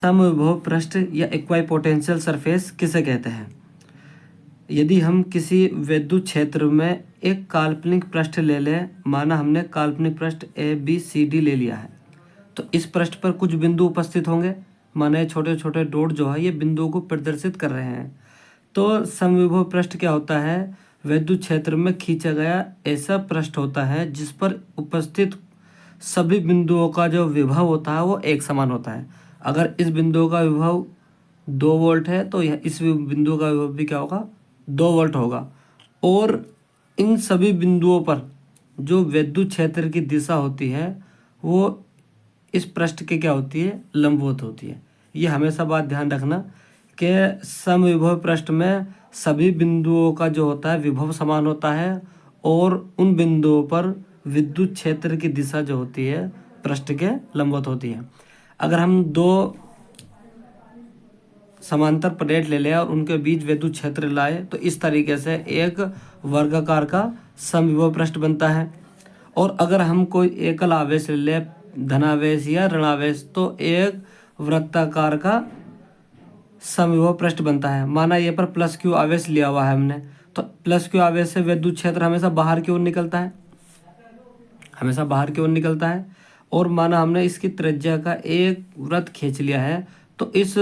समविभव पृष्ठ या इक्वापोटेंशियल सरफेस किसे कहते हैं? यदि हम किसी विद्युत क्षेत्र में एक काल्पनिक पृष्ठ ले लें, माना हमने काल्पनिक पृष्ठ ABCD ले लिया है, तो इस पृष्ठ पर कुछ बिंदु उपस्थित होंगे, माना ये छोटे छोटे डॉट जो है ये बिंदुओं को प्रदर्शित कर रहे हैं। तो समविभव पृष्ठ क्या होता है? विद्युत क्षेत्र में खींचा गया ऐसा पृष्ठ होता है जिस पर उपस्थित सभी बिंदुओं का जो विभव होता है वो एक समान होता है। अगर इस बिंदु का विभव 2 वोल्ट है तो यह इस बिंदु का विभव भी क्या होगा? 2 वोल्ट होगा। और इन सभी बिंदुओं पर जो विद्युत क्षेत्र की दिशा होती है वो इस पृष्ठ के क्या होती है? लंबवत होती है। ये हमेशा बात ध्यान रखना कि समविभव पृष्ठ में सभी बिंदुओं का जो होता है विभव समान होता है और उन बिंदुओं पर विद्युत क्षेत्र की दिशा जो होती है पृष्ठ के लंबवत होती है। अगर हम 2 समांतर प्लेट ले लें और उनके बीच विद्युत क्षेत्र लाए तो इस तरीके से एक वर्गाकार का समविभव पृष्ठ बनता है। और अगर हम कोई एकल आवेश ले लें, धनावेश या ऋणावेश, तो एक वृत्ताकार का समविभव पृष्ठ बनता है। माना ये पर प्लस क्यू आवेश लिया हुआ है हमने, तो प्लस क्यू आवेश से विद्युत क्षेत्र हमेशा बाहर की ओर निकलता है, हमेशा बाहर की ओर निकलता है। और माना हमने इसकी त्रिज्या का एक वृत्त खींच लिया है, तो इस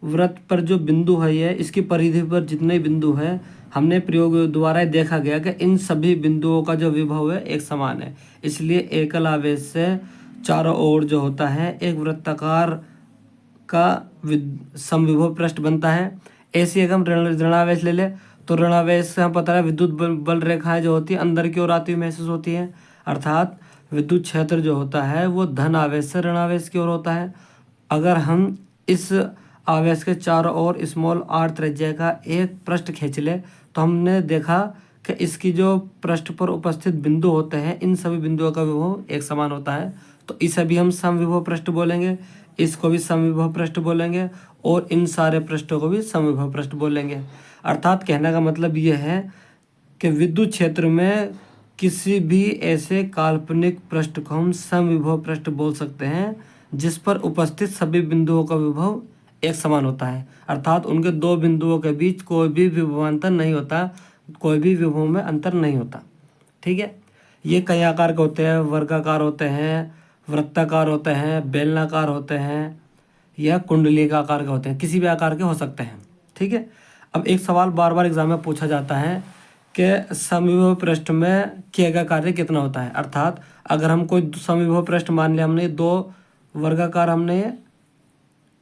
वृत्त पर जो बिंदु है ये इसकी परिधि पर जितने बिंदु है हमने प्रयोग द्वारा देखा गया कि इन सभी बिंदुओं का जो विभव है एक समान है। इसलिए एकल आवेश से चारों ओर जो होता है एक वृत्ताकार का समविभव पृष्ठ बनता है। ऐसे एक हम ऋणावेश ले ले तो ऋणावेश से हम पता है विद्युत बल रेखाएं जो होती है अंदर की ओर आती हुई महसूस होती है, अर्थात विद्युत क्षेत्र जो होता है वो धन आवेश से ऋणावेश की ओर होता है। अगर हम इस आवेश के चारों ओर स्मॉल r त्रिज्या का एक पृष्ठ खींच ले तो हमने देखा कि इसकी जो पृष्ठ पर उपस्थित बिंदु होते हैं इन सभी बिंदुओं का विभव एक समान होता है। तो इसे भी हम समविभव पृष्ठ बोलेंगे, इसको भी समविभव पृष्ठ बोलेंगे और इन सारे पृष्ठों को भी समविभव पृष्ठ बोलेंगे। अर्थात कहने का मतलब ये है कि विद्युत क्षेत्र में किसी भी ऐसे काल्पनिक पृष्ठ को हम समविभव पृष्ठ बोल सकते हैं जिस पर उपस्थित सभी बिंदुओं का विभव एक समान होता है, अर्थात उनके 2 बिंदुओं के बीच कोई भी विभवांतर नहीं होता, कोई भी विभव में अंतर नहीं होता। ठीक है, ये कई आकार के होते हैं, वर्गाकार होते हैं, वृत्ताकार होते हैं, बेलनाकार होते हैं या कुंडली का आकार के होते हैं, किसी भी आकार के हो सकते हैं। ठीक है, अब एक सवाल बार बार एग्जाम में पूछा जाता है कि समविभव पृष्ठ में किया गया कार्य कितना होता है। अर्थात अगर हम कोई समविभव पृष्ठ मान लिया, हमने 2 वर्गाकार हमने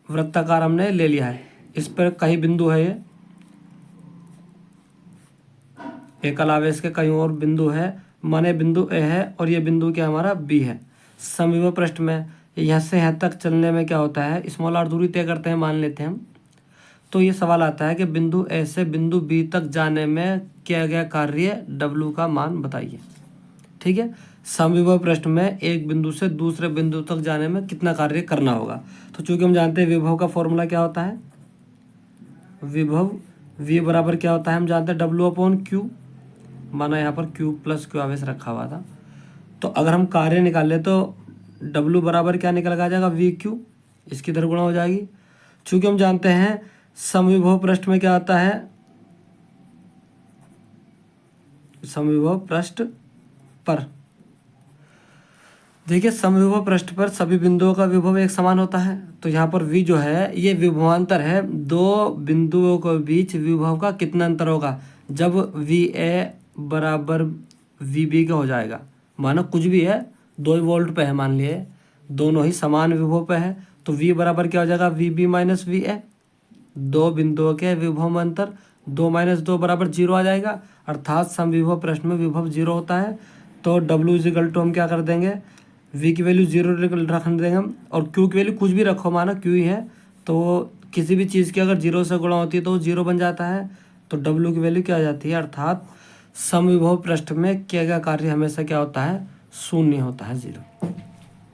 वृत्ताकार हमने ले लिया है, इस पर कई बिंदु है, ये एकल आवेश के कई और बिंदु है, माने बिंदु A है और ये बिंदु क्या हमारा B है। समविभव पृष्ठ में यहाँ से यहाँ तक चलने में क्या होता है, स्मॉल r दूरी तय करते हैं मान लेते हैं हम। तो ये सवाल आता है कि बिंदु A से बिंदु B तक जाने में किया गया कार्य W का मान बताइए। ठीक है, समविभव पृष्ठ में एक बिंदु से दूसरे बिंदु तक जाने में कितना कार्य करना होगा। तो चूंकि हम जानते हैं विभव का फॉर्मूला क्या होता है, विभव V बराबर क्या होता है हम जानते हैं W/Q, माना यहाँ पर Q प्लस Q आवेश रखा हुआ था। तो अगर हम कार्य निकाल तो W बराबर क्या निकल आ जाएगा, VQ, इसकी इधर गुणा हो जाएगी। चूंकि हम जानते हैं समविभव पृष्ठ में क्या आता है, समविभव पृष्ठ पर देखिए समविभव पृष्ठ पर सभी बिंदुओं का विभव एक समान होता है। तो यहाँ पर V जो है ये विभवांतर है, 2 बिंदुओं के बीच विभव का कितना अंतर होगा जब VA बराबर VB का हो जाएगा। मानो कुछ भी है 2 वोल्ट पे है, मान लिए दोनों ही समान विभव पे है, तो V बराबर क्या हो जाएगा, VB माइनस VA, 2 बिंदुओं के विभव में अंतर 2 माइनस 2 बराबर 0 आ जाएगा। अर्थात समविभव पृष्ठ में विभव 0 होता है। तो W इक्वल टू हम क्या कर देंगे, V की वैल्यू 0 रख देंगे हम, और Q की वैल्यू कुछ भी रखो, माना Q ही है, तो किसी भी चीज़ की अगर 0 से गुणा होती है तो वो 0 बन जाता है, तो W की वैल्यू क्या आ जाती है। अर्थात समविभव पृष्ठ में किया गया कार्य हमेशा क्या होता है, 0 होता है, 0।